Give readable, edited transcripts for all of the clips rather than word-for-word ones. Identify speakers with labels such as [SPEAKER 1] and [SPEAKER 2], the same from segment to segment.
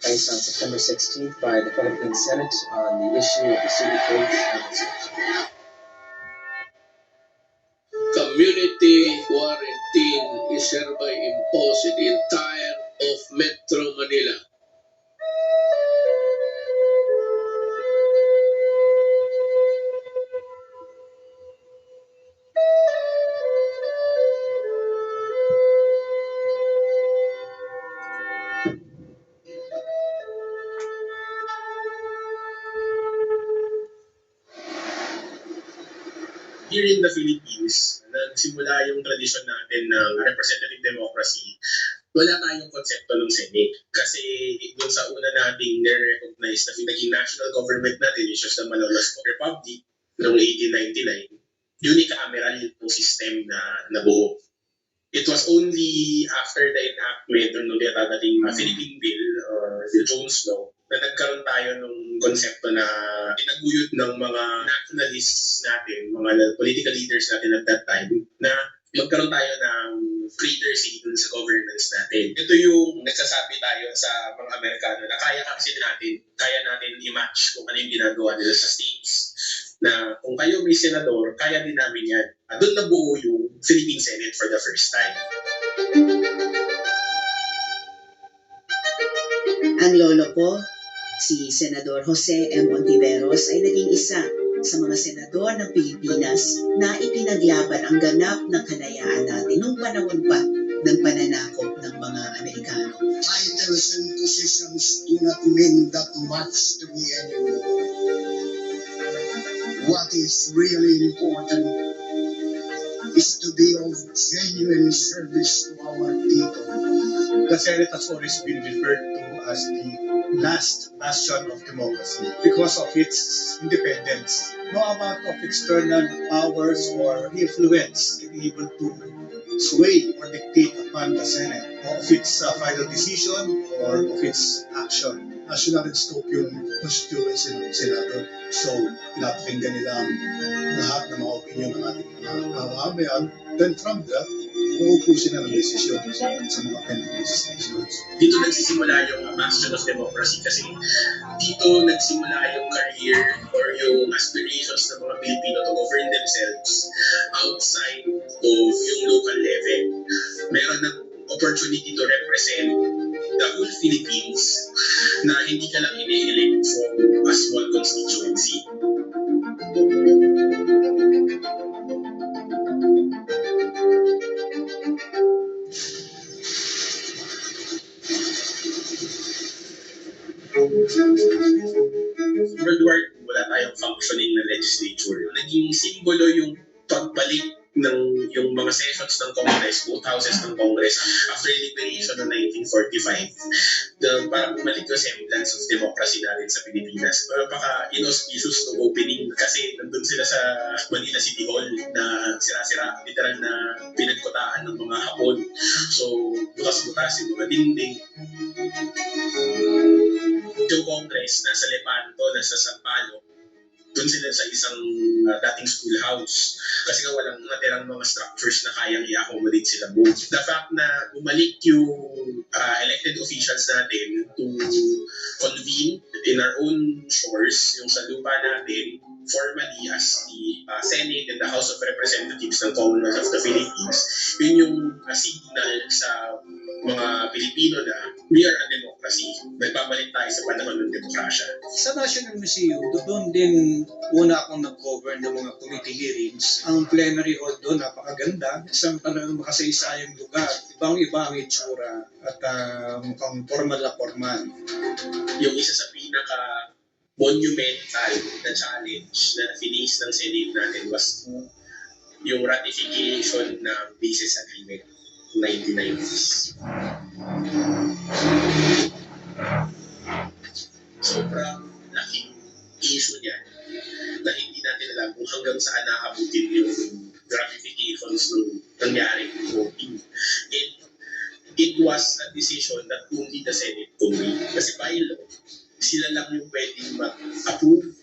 [SPEAKER 1] placed on September 16th by the Philippine Senate on the issue of the city codes legislation.
[SPEAKER 2] Community quarantine is hereby imposed in the entire of Metro Manila.
[SPEAKER 3] Here in the Philippines, nagsimula yung tradisyon natin ng representative democracy. Wala tayong konsepto ng Senate. Kasi doon sa una nating nire-recognize na naging national government natin, which was the Malolos Republic noong 1899, unicameral yung system na nabuo. It was only after the enactment ng tinatawag Philippine Bill or the Jones Law na nagkaroon tayo ng konsepto na tinaguyod ng mga nationalists natin, mga political leaders natin at that time, na magkaroon tayo ng greater say dun sa governance natin. Ito yung nagsasabi tayo sa mga Amerikano na kaya natin i-match kung ano yung ginagawa nila sa states. Na kung kayo may senador, kaya din namin yan. Doon nabuo yung Philippine Senate for the first time.
[SPEAKER 4] Ang lolo ko, si Senador Jose M. Ontiveros ay naging isa sa mga senador ng Pilipinas na ipinaglaban ang ganap ng kalayaan natin nung panahon pa ng pananakop ng mga Amerikano.
[SPEAKER 5] Titles and positions do not mean that much to me anymore. What is really important is to be of genuine service to our people.
[SPEAKER 6] The Senate has always been referred to as the last bastion of democracy because of its independence. No amount of external powers or influence can be able to sway or dictate upon the Senate of its final decision or of its action. National in scope yung constituency ng Senado. So, pinapakinggan nila ang lahat ng mga opinion ng ating mga mamamayan. Then from that, uupusin na ng desisyon sa mga pending legislations.
[SPEAKER 3] Dito nagsisimula yung bastion of democracy kasi dito nagsimula yung career or yung aspirations ng mga Pilipino to govern themselves outside of yung local level. Meron ng opportunity to represent the whole Philippines na hindi ka lang ini-elect from a small constituency. Worldwide, wala tayong functioning na legislature. Naging simbolo yung pagbalik ng yung mga sessions ng Congress, both houses ng Congress after liberation ng 1945 para bumalik yung semblance of democracy natin sa Pilipinas. Baka inauspicious ng opening kasi nandun sila sa Manila City Hall na sira-sira, literal na pinagkutaan ng mga Hapon. So, butas-butas yung mga dingding. Yung Congress nasa Lepanto, nasa Sampalo, doon sila sa isang dating schoolhouse kasi nga walang natirang mga structures na kayang i-accommodate sila both. The fact na bumalik yung elected officials natin to convene in our own shores, yung sa lupa natin, formally as the Senate and the House of Representatives ng Commonwealth of the Philippines, yun yung signal sa mga Pilipino na we are a democracy. Nagbabalik tayo sa panahon ng demokrasya.
[SPEAKER 6] Sa National Museum, doon din una akong nag-cover ng mga committee hearings. Ang plenary hall doon, napakaganda. Isang talagang makasaysayang lugar. Ibang-iba ang itsura at mukhang formal na formal.
[SPEAKER 3] Yung isa sa pinaka-monumental na challenge na face ng Senate natin was yung ratification ng basis agreement 1990s. Sobrang laking issue niyan na hindi natin alam kung hanggang saan naabutin yung ratifications nung nangyari voting. It was a decision that only the Senate could make. Kasi by law, sila lang yung pwedeng mag-approve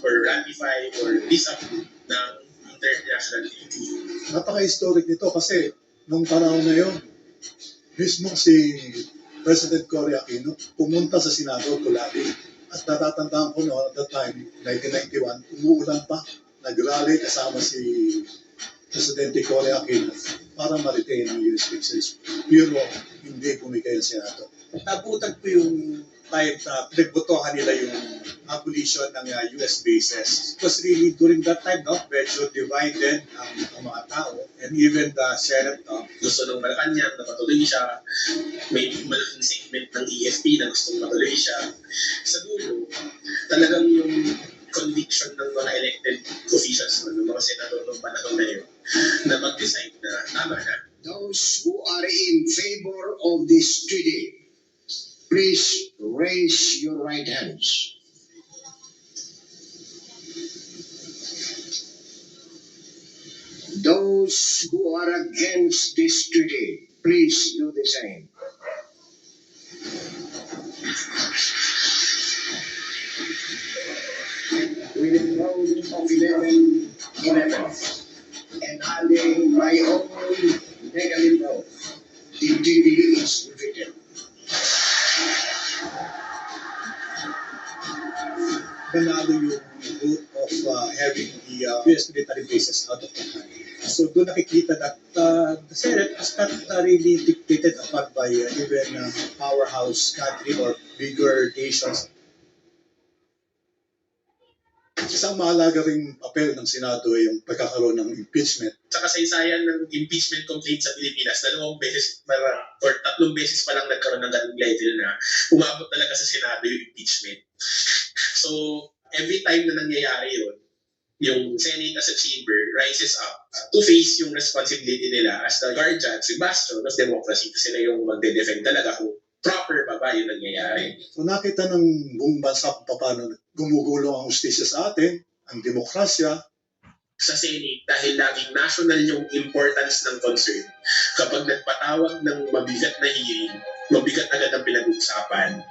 [SPEAKER 3] or ratify or disapprove ng international treaty.
[SPEAKER 6] Napaka-historic nito kasi nung panahon na yun, mismo si President Cory Aquino pumunta sa Senado lagi. At natatandaan ko at the time, 1991, umuulan pa. Nag-rally kasama si Presidente Cory Aquino para ma-retain ang US Pixels. Pero hindi bumigay ang Senado. Nabutan ko yung time na pinagbotohan nila yung abolition ng US bases. It was really during that time, medyo divided ang mga tao. And even the Senate,
[SPEAKER 3] Gusto ng Malacanang na patuloy siya. May malaking segment ng EFP na gustong matuloy siya. Sa dulo, talagang yung conviction ng mga elected officials ng mga senador ng panahon na yun na mag-decide na tama na.
[SPEAKER 5] Those who are in favor of this treaty, please raise your right hands. Those who are against this treaty, please do the same. With a vote of 11, and adding my own negative vote, the treaty is defeated.
[SPEAKER 6] Nanalo yung route of having the US military bases out of the country. So doon nakikita that the Senate is not really dictated upon by even powerhouse country or bigger nations. Isang mahalaga ring papel ng Senado ay yung pagkakaroon ng impeachment.
[SPEAKER 3] Sa kasaysayan ng impeachment complaint sa Pilipinas, 2 beses or 3 beses pa lang nagkaroon ng ganung level na umabot talaga sa Senado yung impeachment. So, every time na nangyayari yun, yung Senate as a chamber rises up to face yung responsibility nila as the guardians, the bastion of democracy, kasi sila yung magde-defend talaga kung proper ba ba yung nangyayari.
[SPEAKER 6] So nakita ng buong bansa kung paano gumugulong ang justisya sa atin, ang demokrasya.
[SPEAKER 3] Sa Senate, dahil laging national yung importance ng concern, kapag nagpatawag ng mabigat na hearing, mabigat agad ang pinag-uusapan,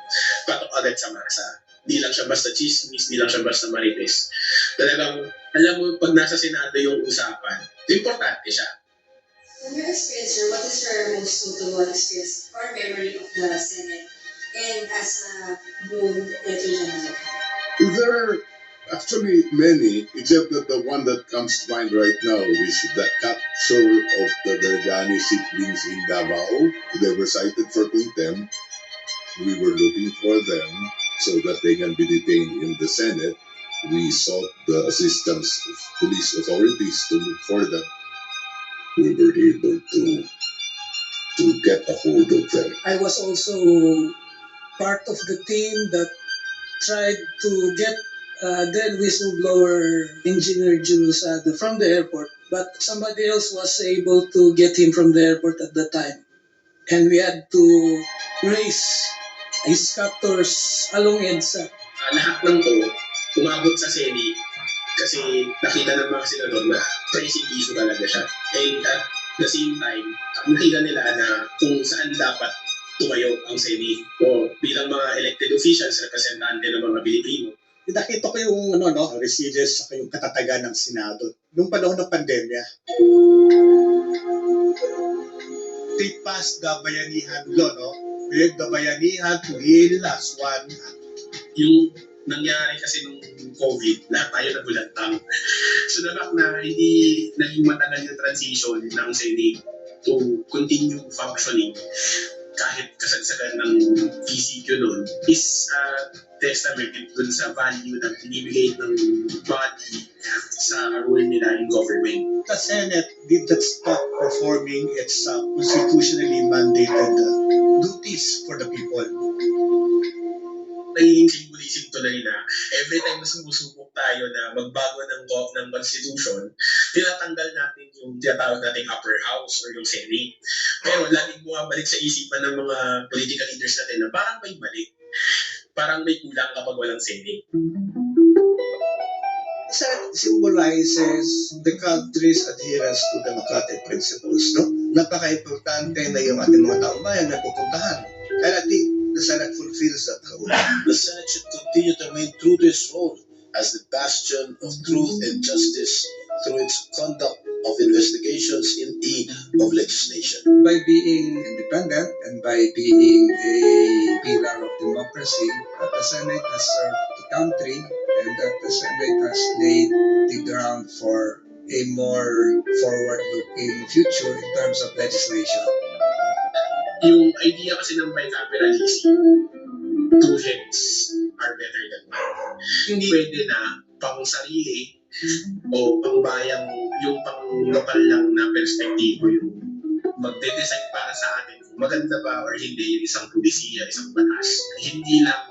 [SPEAKER 3] patok agad sa masa. Di lang siya basta chismis, di lang siya basta marites. Talagang, alam mo, pag nasa Senado yung usapan, importante siya.
[SPEAKER 7] From your experience, sir, what is your most notable experience or memory of the Senate and as a new Director General?
[SPEAKER 8] There are actually many, except that the one that comes to mind right now is the capture of the Dargani siblings in Davao. They were cited for contempt. We were looking for them so that they can be detained in the Senate. We sought the assistance of police authorities to look for them. We were able to get a hold of them.
[SPEAKER 9] I was also part of the team that tried to get then whistleblower Engineer Junusado from the airport, but somebody else was able to get him from the airport at the time. And we had to raise his captors along EDSA.
[SPEAKER 3] Lahat ng to, umabot sa Senate kasi nakita ng mga senador na pressing issue talaga siya. And at the same time, nakita nila na kung saan dapat tumayo ang Senate o bilang mga elected officials, representante ng mga Pilipino.
[SPEAKER 6] Nakita ko yung resilience sa yung katatagan ng Senado noong panahon ng pandemya. They passed the Bayanihan Law, with the Bayanihan to heal as one.
[SPEAKER 3] Yung nangyari kasi nung COVID, lahat tayo nagulantang. So the fact na hindi naging matagal yung transition ng Senate to continue functioning kahit kasagsagan ng PCQ noon is testament dun sa value na binibigay ng body sa role nila in government.
[SPEAKER 6] The Senate did not stop performing its constitutionally mandated duties for the people.
[SPEAKER 3] Nagiging symbolism tuloy na every time na sumusubok tayo na magbago ng constitution, tinatanggal natin yung tinatawag nating upper house or yung Senate. Pero laging bumabalik sa isipan ng mga political leaders natin na parang may mali. Parang may kulang kapag walang Senate.
[SPEAKER 10] Senate symbolizes the country's adherence to democratic principles. Napaka-importante na yung ating mga taong bayan na pupuntahan. And I think the Senate fulfills that role.
[SPEAKER 11] The Senate should continue to remain true to its role as the bastion of truth and justice through its conduct of investigations in aid of legislation.
[SPEAKER 12] By being independent and by being a pillar of democracy, the Senate has served the country and that the Senate has laid the ground for a more forward-looking future in terms of legislation.
[SPEAKER 3] Yung idea kasi ng bicameralism, two heads are better than one. Hindi pwede na pang sarili o pang bayang, yung pang lokal lang na perspektibo yung magde-decide para sa atin kung maganda ba or hindi yung isang pulisiya, isang batas. Hindi lang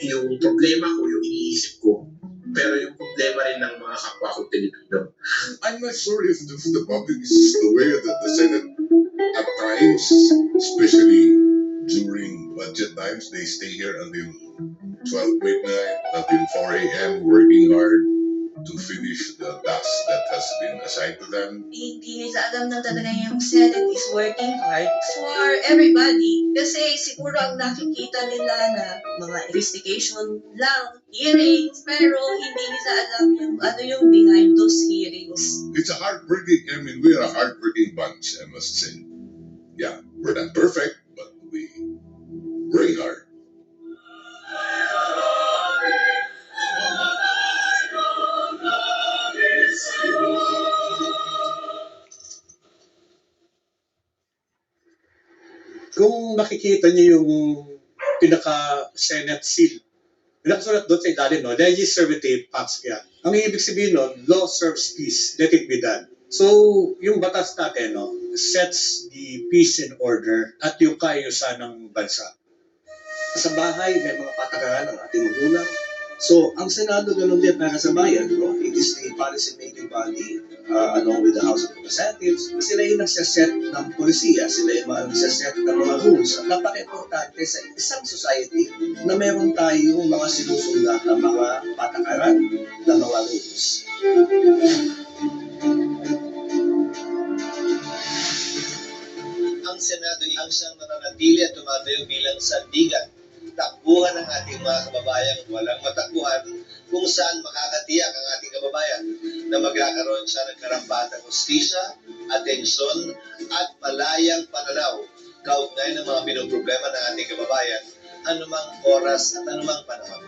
[SPEAKER 3] yung problema ko, yung iniisip ko, pero yung problema rin ng mga kapwa ko Pilipino.
[SPEAKER 8] I'm not sure if the public is aware that the Senate at times, especially during budget times, they stay here until 12 midnight, until 4 a.m. working hard to finish the task that has been assigned to them.
[SPEAKER 13] Hindi nila alam na talaga yung Senate is working hard for everybody. Kasi siguro ang nakikita nila na mga investigation lang, hearings, pero hindi nila alam yung ano yung behind those hearings.
[SPEAKER 8] It's a hard-working, I mean, we're a hard-working bunch, I must say. Yeah, we're not perfect, but we work hard.
[SPEAKER 6] Kung makikita niyo yung pinaka-Senate seal, nakasulat doon sa ilalim, no? Legislative Acts yan. Ang ibig sabihin nun, law serves peace, let it be done. So, yung batas natin, no, sets the peace and order at yung kaayusan ng bansa. Sa bahay, may mga patakaran ng ating magulang.
[SPEAKER 10] So, ang Senado ganun din para sa bayan, no? It is the policy-making body along with the House of Representatives. Sila yung nagsaset ng polisiya, sila yung nagsaset ng mga rules. At napaka-importante sa isang society na meron tayong mga sinusunod na mga patakaran na mga rules.
[SPEAKER 14] Ang Senado ay ang siyang nananatili at tumatayo bilang sandigan. Takbuhan ng ating mga kababayan walang matakbuhan kung saan makakatiyak ang ating kababayan na magkakaroon siya ng karampatang hustisya, atensyon at malayang pananaw kaugnay ng mga pinoproblema ng ating kababayan anumang oras at anumang panahon.